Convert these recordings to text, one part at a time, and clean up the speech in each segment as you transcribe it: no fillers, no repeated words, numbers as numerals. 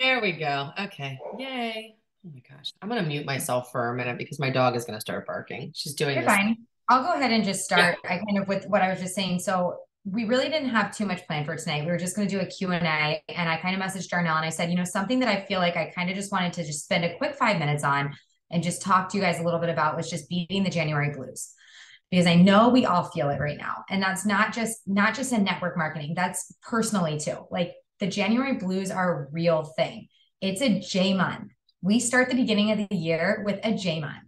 There we go. Okay. Yay. Oh my gosh. I'm gonna mute myself for a minute because my dog is gonna start barking. She's doing You're this. fine. I'll go ahead and just Yeah. start. I kind of with what I was just saying. So we really didn't have too much planned for tonight. We were just going to do a Q&A, and I kind of messaged Darnell and I said, something that I feel like I kind of just wanted to just spend a quick 5 minutes on and just talk to you guys a little bit about was just beating the January blues. Because I know we all feel it right now. And that's not just in network marketing. That's personally too. Like the January blues are a real thing. It's a J month. We start the beginning of the year with a J month.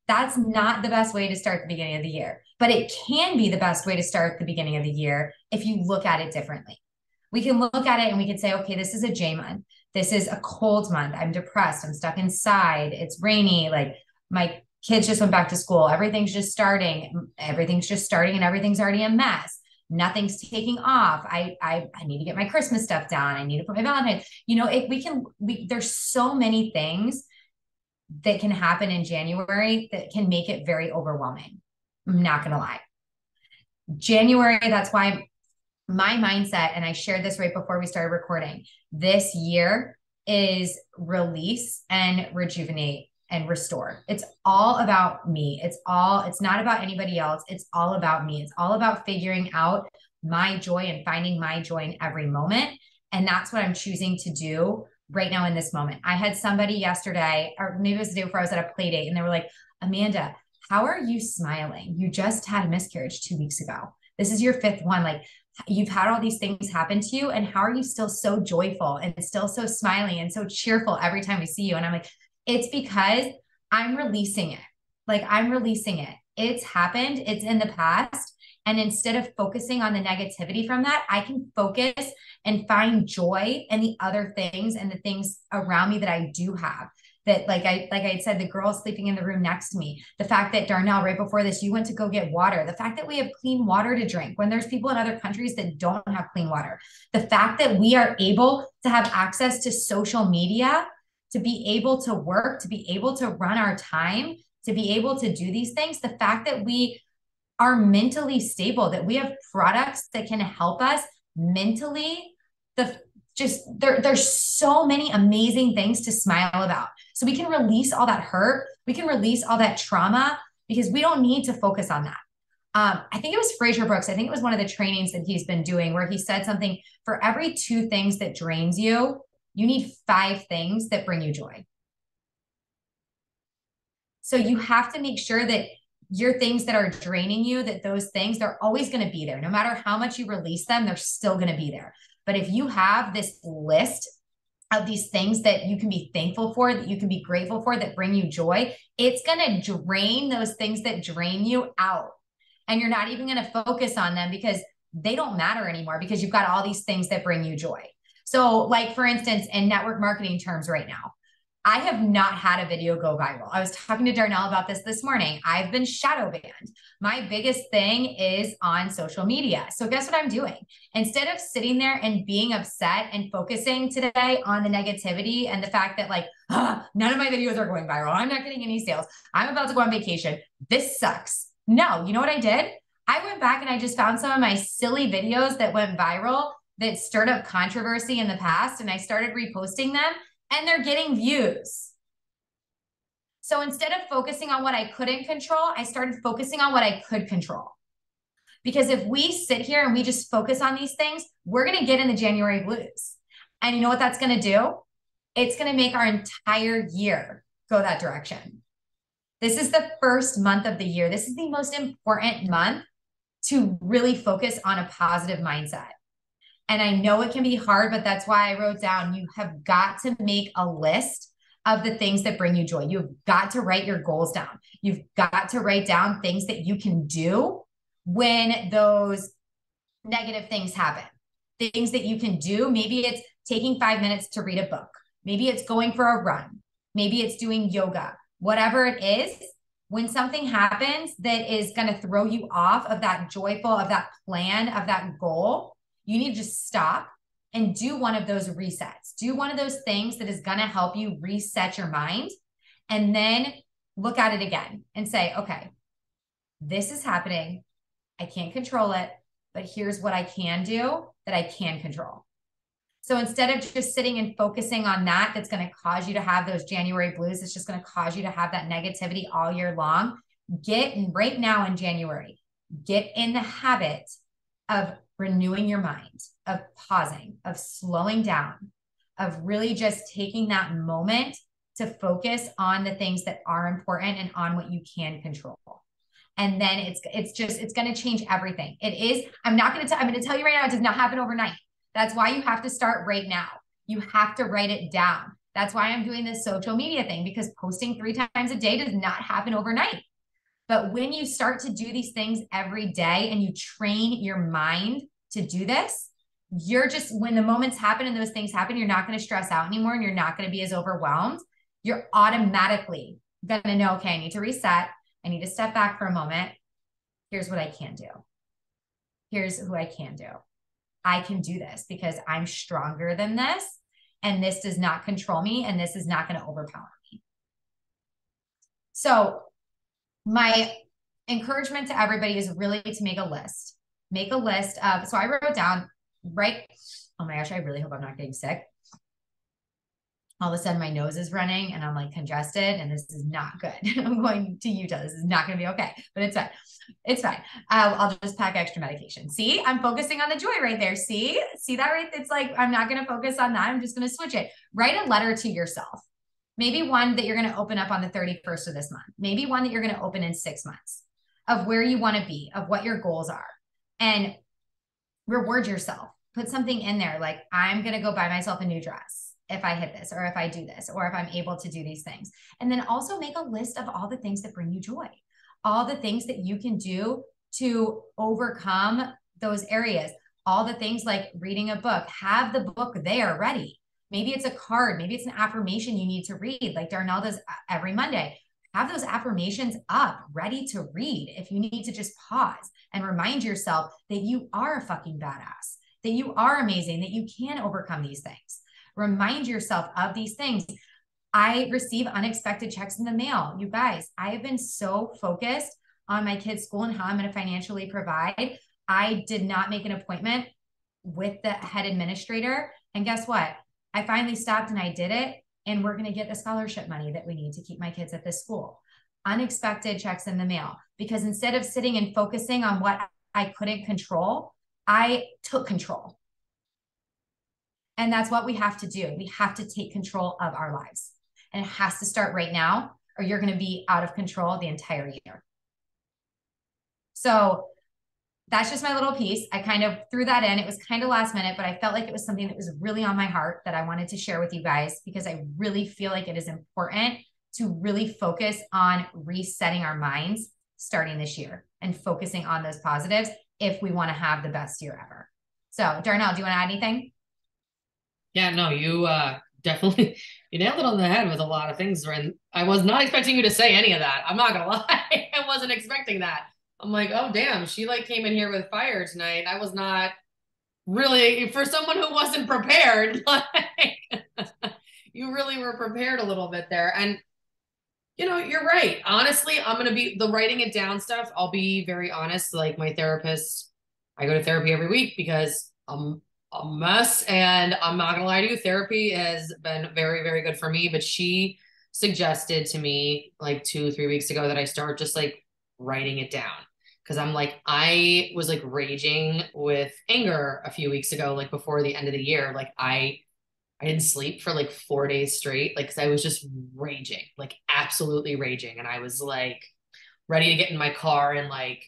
That's not the best way to start the beginning of the year, but it can be the best way to start the beginning of the year if you look at it differently. We can look at it and we can say, okay, this is a J month. This is a cold month. I'm depressed. I'm stuck inside. It's rainy. Like my kids just went back to school. Everything's just starting. Everything's just starting and everything's already a mess. Nothing's taking off. I need to get my Christmas stuff down. I need to put my Valentine's. There's so many things that can happen in January that can make it very overwhelming. I'm not going to lie. January, that's why my mindset, and I shared this right before we started recording, this year is release and rejuvenate and restore. It's all about me. It's not about anybody else. It's all about me. It's all about figuring out my joy and finding my joy in every moment. And that's what I'm choosing to do right now in this moment. I had somebody yesterday, or maybe it was the day before I was at a play date, and they were like, Amanda, how are you smiling? You just had a miscarriage 2 weeks ago. This is your fifth one. Like, you've had all these things happen to you, and how are you still so joyful and still so smiling and so cheerful every time we see you? And I'm like, it's because I'm releasing it. Like, I'm releasing it. It's happened. It's in the past. And instead of focusing on the negativity from that, I can focus and find joy in the other things and the things around me that I do have. That like I had said, the girl sleeping in the room next to me, the fact that Darnell, right before this, you went to go get water, the fact that we have clean water to drink when there's people in other countries that don't have clean water, the fact that we are able to have access to social media, to be able to work, to be able to run our time, to be able to do these things, the fact that we are mentally stable, that we have products that can help us mentally, the just there's so many amazing things to smile about. So we can release all that hurt, we can release all that trauma because we don't need to focus on that. I think it was Fraser Brooks. I think it was one of the trainings that he's been doing where he said something for every two things that drains you, you need five things that bring you joy. So you have to make sure that your things that are draining you, that those things, they're always going to be there. No matter how much you release them, they're still going to be there. But if you have this list of these things that you can be thankful for, that you can be grateful for, that bring you joy, it's going to drain those things that drain you out. And you're not even going to focus on them because they don't matter anymore because you've got all these things that bring you joy. So, like for instance, in network marketing terms right now, I have not had a video go viral. I was talking to Darnell about this morning. I've been shadow banned. My biggest thing is on social media. So guess what I'm doing? Instead of sitting there and being upset and focusing today on the negativity and the fact that like, none of my videos are going viral. I'm not getting any sales. I'm about to go on vacation. This sucks. No, you know what I did? I went back and I just found some of my silly videos that went viral that stirred up controversy in the past, and I started reposting them, and they're getting views. So instead of focusing on what I couldn't control, I started focusing on what I could control. Because if we sit here and we just focus on these things, we're going to get in the January blues. And you know what that's going to do? It's going to make our entire year go that direction. This is the first month of the year. This is the most important month to really focus on a positive mindset. And I know it can be hard, but that's why I wrote down, you have got to make a list of the things that bring you joy. You've got to write your goals down. You've got to write down things that you can do when those negative things happen. Things that you can do. Maybe it's taking 5 minutes to read a book. Maybe it's going for a run. Maybe it's doing yoga. Whatever it is, when something happens that is going to throw you off of that joyful, of that plan, of that goal, you need to just stop and do one of those resets. Do one of those things that is going to help you reset your mind, and then look at it again and say, okay, this is happening. I can't control it, but here's what I can do that I can control. So instead of just sitting and focusing on that, that's going to cause you to have those January blues. It's just going to cause you to have that negativity all year long. Right now in January, get in the habit of renewing your mind, of pausing, of slowing down, of really just taking that moment to focus on the things that are important and on what you can control. And then it's going to change everything. I'm going to tell you right now, it does not happen overnight. That's why you have to start right now. You have to write it down. That's why I'm doing this social media thing, because posting 3 times a day does not happen overnight. But when you start to do these things every day and you train your mind to do this, when the moments happen and those things happen, you're not going to stress out anymore and you're not going to be as overwhelmed. You're automatically going to know, okay, I need to reset. I need to step back for a moment. Here's what I can do. Here's who I can do. I can do this because I'm stronger than this, and this does not control me, and this is not going to overpower me. So my encouragement to everybody is really to make a list. Make a list of, so I wrote down, right? Oh my gosh, I really hope I'm not getting sick. All of a sudden my nose is running and I'm like congested, and this is not good. I'm going to Utah. This is not going to be okay, but it's fine. It's fine. I'll just pack extra medication. See, I'm focusing on the joy right there. See that right? It's like, I'm not going to focus on that. I'm just going to switch it. Write a letter to yourself. Maybe one that you're going to open up on the 31st of this month. Maybe one that you're going to open in 6 months, of where you want to be, of what your goals are, and reward yourself. Put something in there like, I'm going to go buy myself a new dress if I hit this, or if I do this, or if I'm able to do these things. And then also make a list of all the things that bring you joy, all the things that you can do to overcome those areas, all the things like reading a book. Have the book there ready. Maybe it's a card, maybe it's an affirmation you need to read, like Darnell does every Monday. Have those affirmations up, ready to read. If you need to just pause and remind yourself that you are a fucking badass, that you are amazing, that you can overcome these things. Remind yourself of these things. I receive unexpected checks in the mail. You guys, I have been so focused on my kids' school and how I'm going to financially provide. I did not make an appointment with the head administrator. And guess what? I finally stopped and I did it. And we're going to get the scholarship money that we need to keep my kids at this school. Unexpected checks in the mail. Because instead of sitting and focusing on what I couldn't control, I took control. And that's what we have to do. We have to take control of our lives. And it has to start right now, or you're going to be out of control the entire year. So that's just my little piece. I kind of threw that in. It was kind of last minute, but I felt like it was something that was really on my heart that I wanted to share with you guys, because I really feel like it is important to really focus on resetting our minds starting this year and focusing on those positives if we want to have the best year ever. So Darnell, do you want to add anything? Yeah, no, you definitely, you nailed it on the head with a lot of things. And I was not expecting you to say any of that. I'm not gonna lie. I wasn't expecting that. I'm like, oh damn, she like came in here with fire tonight. I was not really, for someone who wasn't prepared, like you really were prepared a little bit there. And you know, you're right. Honestly, I'm gonna be the writing it down stuff. I'll be very honest. Like my therapist, I go to therapy every week because I'm a mess, and I'm not gonna lie to you, therapy has been very, very good for me. But she suggested to me like 2 3 weeks ago that I start just like writing it down, because I'm like, I was like raging with anger a few weeks ago, like before the end of the year. Like I didn't sleep for like 4 days straight, like because I was just raging, like absolutely raging. And I was like ready to get in my car and like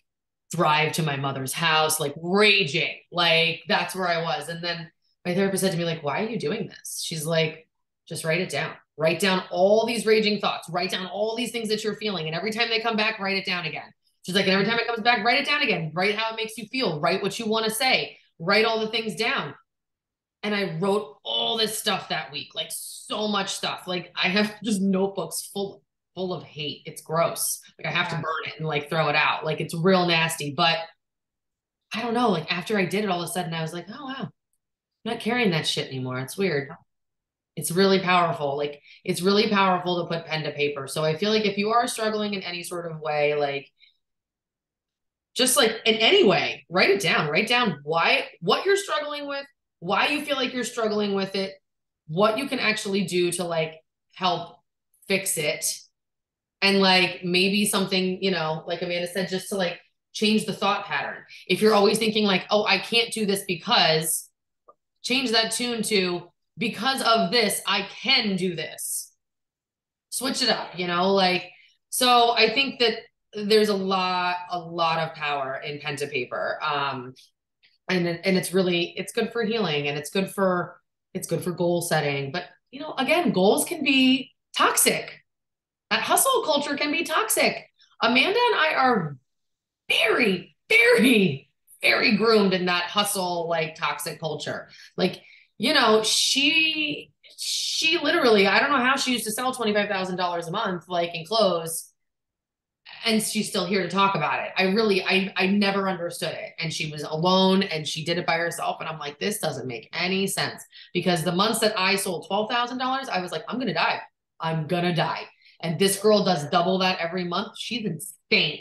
drive to my mother's house, like raging. Like that's where I was. And then my therapist said to me, like, why are you doing this? She's like, just write it down. Write down all these raging thoughts. Write down all these things that you're feeling. And every time they come back, write it down again. She's like, and every time it comes back, write it down again. Write how it makes you feel. Write what you want to say. Write all the things down. And I wrote all this stuff that week, like so much stuff. Like I have just notebooks full of hate. It's gross. Like I have to burn it and like throw it out. Like it's real nasty. But I don't know. Like after I did it, all of a sudden I was like, oh wow, I'm not carrying that shit anymore. It's weird. It's really powerful. Like it's really powerful to put pen to paper. So I feel like if you are struggling in any sort of way, like just like in any way, write it down. Write down what you're struggling with, why you feel like you're struggling with it, what you can actually do to like help fix it. And like maybe something, you know, like Amanda said, just to like change the thought pattern. If you're always thinking like, oh, I can't do this because, change that tune to because of this, I can do this. Switch it up, you know, like, so I think that there's a lot of power in pen to paper. And it's really, it's good for healing, and it's good for goal setting. But, you know, again, goals can be toxic. That hustle culture can be toxic. Amanda and I are very, very, very groomed in that hustle, like toxic culture. Like, you know, she literally, I don't know how she used to sell $25,000 a month, like in clothes, and she's still here to talk about it. I never understood it. And she was alone and she did it by herself. And I'm like, this doesn't make any sense, because the months that I sold $12,000, I was like, I'm going to die. I'm going to die. And this girl does double that every month. She's insane.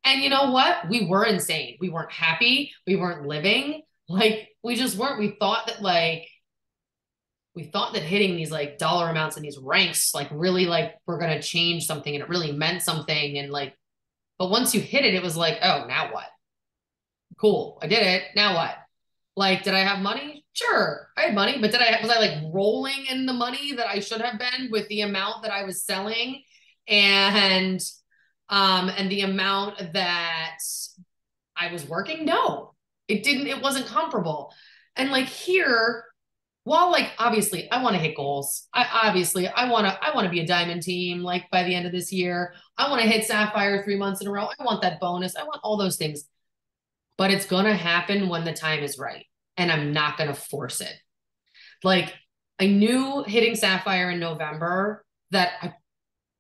And you know what? We were insane. We weren't happy. We weren't living. Like, we just weren't. We thought that hitting these like dollar amounts and these ranks, like really like we're going to change something, and it really meant something. And like, but once you hit it, it was like, oh, now what? Cool. I did it. Now what? Like, did I have money? Sure, I had money, but was I like rolling in the money that I should have been with the amount that I was selling, and the amount that I was working? No, it didn't. It wasn't comparable. And like here, while like obviously I want to hit goals. I want to be a diamond team like by the end of this year. I want to hit sapphire 3 months in a row. I want that bonus. I want all those things. But it's going to happen when the time is right. And I'm not going to force it. Like, I knew hitting sapphire in November that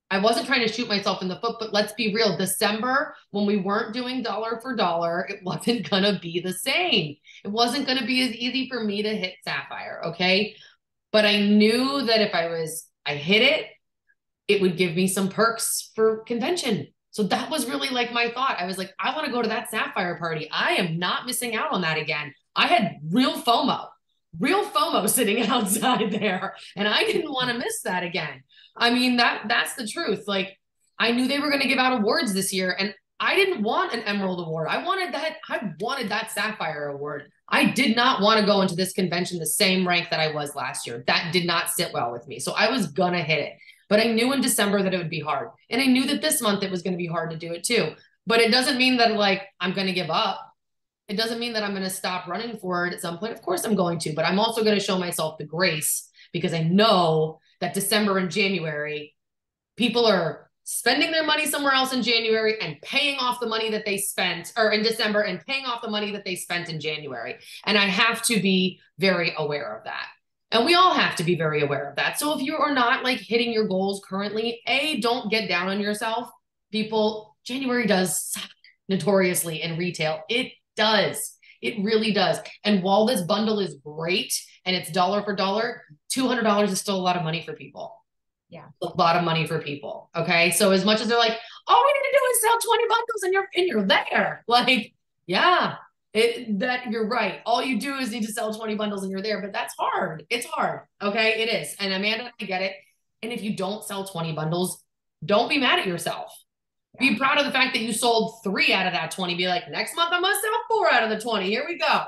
I wasn't trying to shoot myself in the foot, but let's be real. December, when we weren't doing dollar for dollar, it wasn't going to be the same. It wasn't going to be as easy for me to hit sapphire. Okay. But I knew that if I hit it, it would give me some perks for convention. So that was really like my thought. I was like, I want to go to that sapphire party. I am not missing out on that again. I had real FOMO sitting outside there, and I didn't want to miss that again. I mean, that's the truth. Like, I knew they were going to give out awards this year, and I didn't want an Emerald Award. I wanted that Sapphire Award. I did not want to go into this convention the same rank that I was last year. That did not sit well with me. So I was going to hit it. But I knew in December that it would be hard. And I knew that this month it was going to be hard to do it too. But it doesn't mean that like I'm going to give up. It doesn't mean that I'm going to stop running for it at some point. Of course I'm going to, but I'm also going to show myself the grace, because I know that December and January, people are spending their money somewhere else in January and paying off the money that they spent, or in December, and paying off the money that they spent in January. And I have to be very aware of that. And we all have to be very aware of that. So if you are not like hitting your goals currently, don't get down on yourself. People, January does suck notoriously in retail. It does. It really does. And while this bundle is great and it's dollar for dollar, $200 is still a lot of money for people. Yeah. A lot of money for people. Okay. So as much as they're like, all we need to do is sell 20 bundles and you're there. Like, yeah, that you're right. All you do is need to sell 20 bundles and you're there, but that's hard. It's hard. Okay. It is. And Amanda, I get it. And if you don't sell 20 bundles, don't be mad at yourself. Be proud of the fact that you sold 3 out of that 20. Be like, next month I must sell 4 out of the 20. Here we go.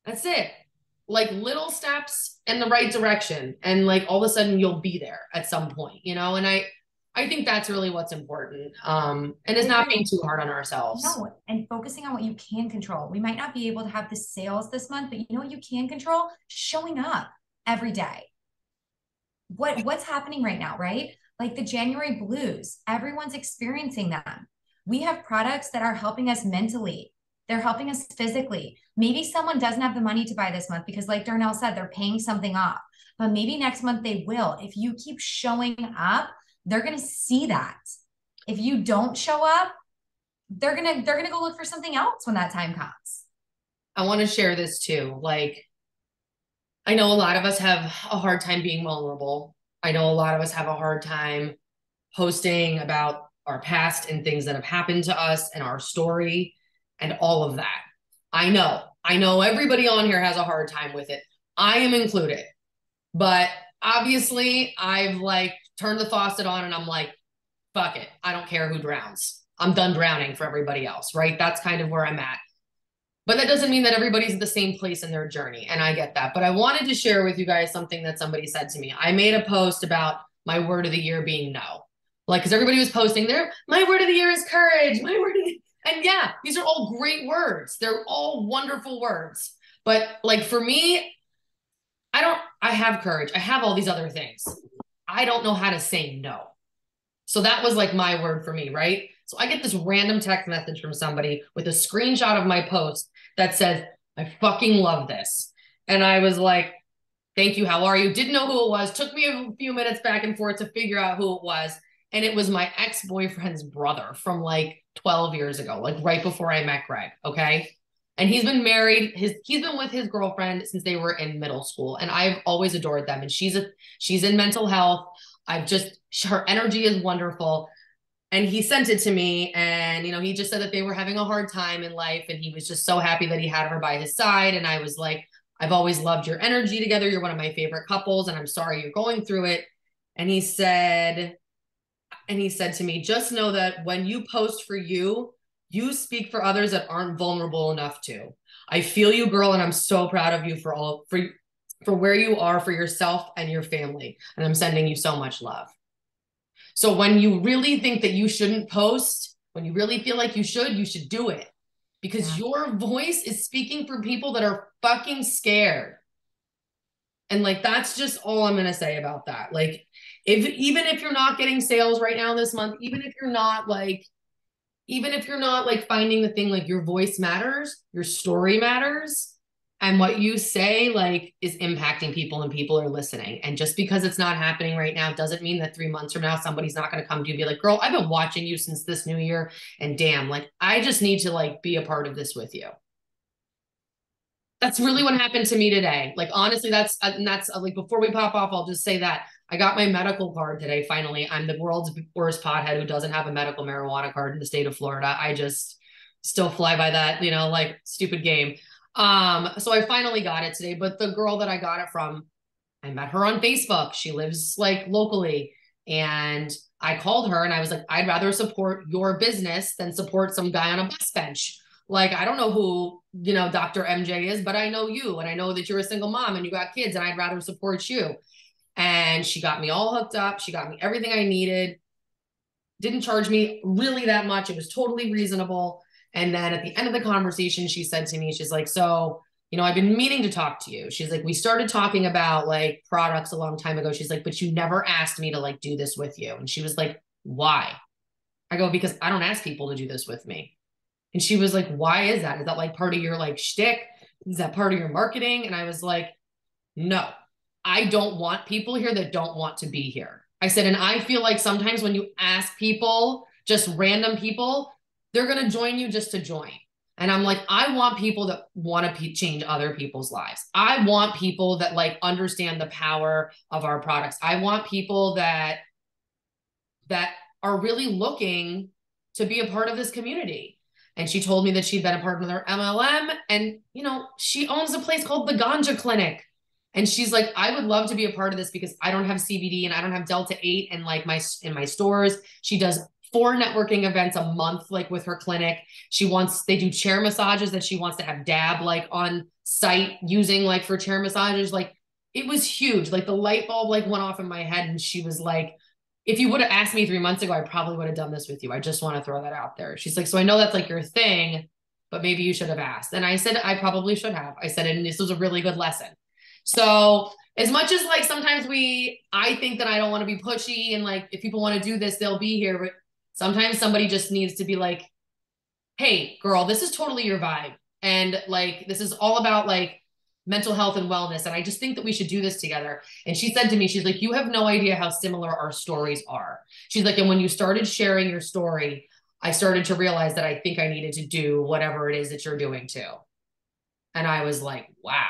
That's it. Like little steps in the right direction. And like all of a sudden you'll be there at some point, you know? And I think that's really what's important. And it's not being too hard on ourselves. No, and focusing on what you can control. We might not be able to have the sales this month, but you know what you can control? Showing up every day. What's happening right now, right? Like the January blues, everyone's experiencing them. We have products that are helping us mentally. They're helping us physically. Maybe someone doesn't have the money to buy this month because like Darnell said, they're paying something off, but maybe next month they will. If you keep showing up, they're going to see that. If you don't show up, they're going to go look for something else when that time comes. I want to share this too. Like, I know a lot of us have a hard time being vulnerable. I know a lot of us have a hard time posting about our past and things that have happened to us and our story and all of that. I know everybody on here has a hard time with it, I am included. But obviously, I've like turned the faucet on and I'm like, fuck it. I don't care who drowns. I'm done drowning for everybody else, right? That's kind of where I'm at. But that doesn't mean that everybody's at the same place in their journey. And I get that. But I wanted to share with you guys something that somebody said to me. I made a post about my word of the year being no. Like, because everybody was posting there, my word of the year is courage. My word of the And yeah, these are all great words. They're all wonderful words. But like for me, I have courage. I have all these other things. I don't know how to say no. So that was like my word for me, right? So I get this random text message from somebody with a screenshot of my post that says, I fucking love this. And I was like, thank you. How are you? Didn't know who it was. Took me a few minutes back and forth to figure out who it was. And it was my ex-boyfriend's brother from like 12 years ago, like right before I met Greg. Okay. And he's been married. He's been with his girlfriend since they were in middle school. And I've always adored them. And she's in mental health. Her energy is wonderful. And he sent it to me, and he just said that they were having a hard time in life, and he was just so happy that he had her by his side. And I was like, I've always loved your energy together. You're one of my favorite couples, and I'm sorry you're going through it. And he said to me, just know that when you post for you, you speak for others that aren't vulnerable enough to. I feel you, girl, and I'm so proud of you for where you are for yourself and your family. And I'm sending you so much love. So when you really think that you shouldn't post, when you really feel like you should do it, because your voice is speaking for people that are fucking scared. And like, that's just all I'm going to say about that. Like, even if you're not getting sales right now this month, even if you're not like finding the thing, like your voice matters, your story matters. And what you say like is impacting people and people are listening. And just because it's not happening right now doesn't mean that 3 months from now, somebody's not going to come to you and be like, girl, I've been watching you since this new year. And damn, like, I just need to like be a part of this with you. That's really what happened to me today. Like, honestly, that's like, before we pop off, I'll just say that I got my medical card today. Finally, I'm the world's worst pothead who doesn't have a medical marijuana card in the state of Florida. I just still fly by that, like stupid game. So I finally got it today, but the girl that I got it from, I met her on Facebook. She lives like locally, and I called her and I was like, I'd rather support your business than support some guy on a bus bench. Like, I don't know who, Dr. MJ is, but I know you, and I know that you're a single mom and you got kids, and I'd rather support you. And she got me all hooked up. She got me everything I needed. Didn't charge me really that much. It was totally reasonable. And then at the end of the conversation, she said to me, she's like, so, I've been meaning to talk to you. She's like, we started talking about like products a long time ago. She's like, but you never asked me to like do this with you. And she was like, why? I go, because I don't ask people to do this with me. And she was like, why is that? Is that like part of your like shtick? Is that part of your marketing? And I was like, no, I don't want people here that don't want to be here. I said, and I feel like sometimes when you ask people, just random people, they're going to join you just to join. And I'm like, I want people that want to change other people's lives. I want people that like understand the power of our products. I want people that are really looking to be a part of this community. And she told me that she'd been a part of their MLM, and she owns a place called the Ganja Clinic. And she's like, I would love to be a part of this because I don't have CBD and I don't have Delta 8 and like in my stores. She does 4 networking events a month, like with her clinic. They do chair massages that she wants to have Dab like on site using like for chair massages. Like, it was huge. Like, the light bulb like went off in my head, and she was like, if you would have asked me 3 months ago, I probably would have done this with you. I just want to throw that out there. She's like, so I know that's like your thing, but maybe you should have asked. And I said, I probably should have. I said, and this was a really good lesson. So as much as like sometimes I think that I don't want to be pushy, and like, if people want to do this, they'll be here. But sometimes somebody just needs to be like, hey, girl, this is totally your vibe. And like, this is all about like mental health and wellness. And I just think that we should do this together. And she said to me, she's like, you have no idea how similar our stories are. She's like, and when you started sharing your story, I started to realize that I think I needed to do whatever it is that you're doing too. And I was like, wow.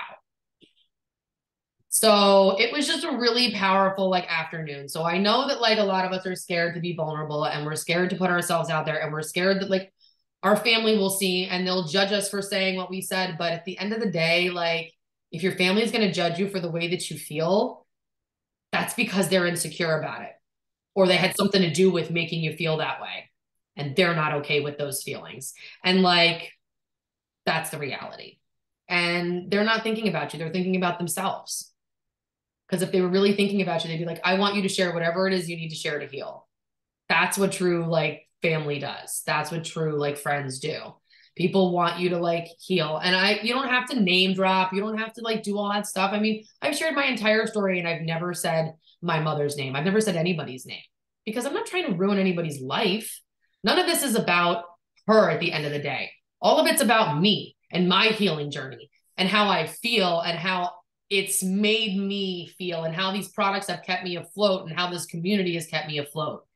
So it was just a really powerful like afternoon. So I know that like a lot of us are scared to be vulnerable, and we're scared to put ourselves out there, and we're scared that like our family will see and they'll judge us for saying what we said. But at the end of the day, like, if your family is going to judge you for the way that you feel, that's because they're insecure about it, or they had something to do with making you feel that way. And they're not okay with those feelings. And like, that's the reality. And they're not thinking about you. They're thinking about themselves. Because if they were really thinking about you, they'd be like, I want you to share whatever it is you need to share to heal. That's what true like family does. That's what true like friends do. People want you to like heal. And you don't have to name drop. You don't have to like do all that stuff. I mean, I've shared my entire story and I've never said my mother's name. I've never said anybody's name because I'm not trying to ruin anybody's life. None of this is about her at the end of the day. All of it's about me and my healing journey and how I feel and how it's made me feel and how these products have kept me afloat and how this community has kept me afloat.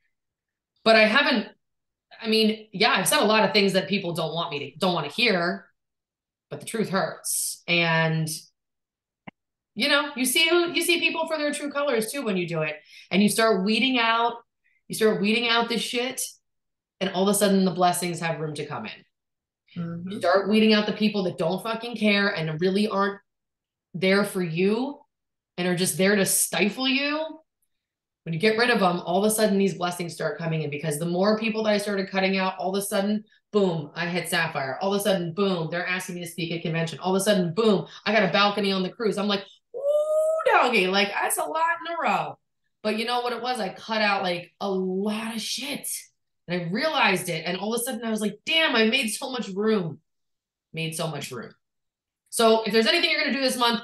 But I mean, yeah, I've said a lot of things that people don't want to hear, but the truth hurts. And you see people for their true colors too when you do it. And you start weeding out the shit, and all of a sudden the blessings have room to come in. Mm-hmm. You start weeding out the people that don't fucking care and really aren't there for you and are just there to stifle you. When you get rid of them, all of a sudden these blessings start coming in, because the more people that I started cutting out, all of a sudden, boom, I hit Sapphire. All of a sudden, boom, they're asking me to speak at convention. All of a sudden, boom, I got a balcony on the cruise. I'm like, ooh, doggy, like that's a lot in a row. But you know what it was? I cut out like a lot of shit and I realized it. And all of a sudden I was like, damn, I made so much room. So if there's anything you're going to do this month,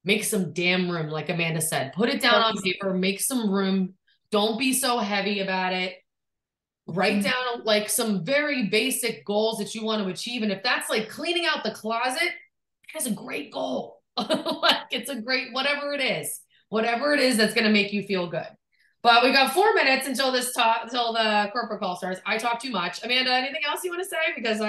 make some damn room. Like Amanda said, put it down on paper, make some room. Don't be so heavy about it. Write down like some very basic goals that you want to achieve. And if that's like cleaning out the closet, that's a great goal. Like it's a great, whatever it is that's going to make you feel good. But we got 4 minutes until until the corporate call starts. I talk too much. Amanda, anything else you want to say? Because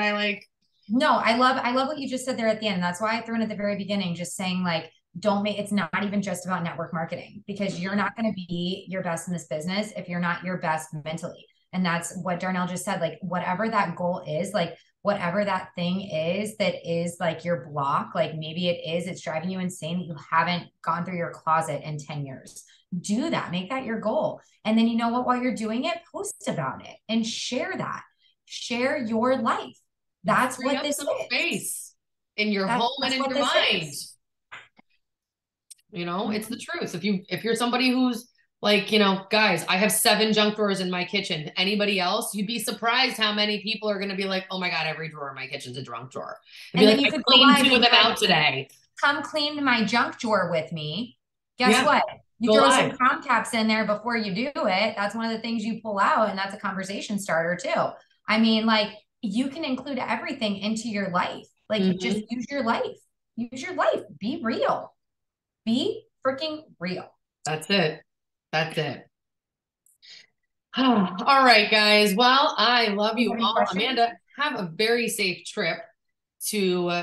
No, I love what you just said there at the end. That's why I threw in at the very beginning, just saying like, it's not even just about network marketing, because you're not going to be your best in this business if you're not your best mentally. And that's what Darnell just said, like whatever that goal is, like whatever that thing is, that is like your block, like maybe it's driving you insane that you haven't gone through your closet in 10 years. Do that, make that your goal. And then you know what, while you're doing it, post about it and share share your life. That's what this is. Space in your home and in your mind. It's the truth. If you're somebody who's like, guys, I have 7 junk drawers in my kitchen. Anybody else, you'd be surprised how many people are going to be like, oh my God, every drawer in my kitchen's a junk drawer. And be like, I cleaned 2 of them out today. Come clean my junk drawer with me. Guess what? You throw some crown caps in there before you do it. That's one of the things you pull out, and that's a conversation starter too. I mean, like you can include everything into your life. Like just use your life. Be real. Be freaking real. That's it. All right, guys. Well, I love you all. Amanda, have a very safe trip to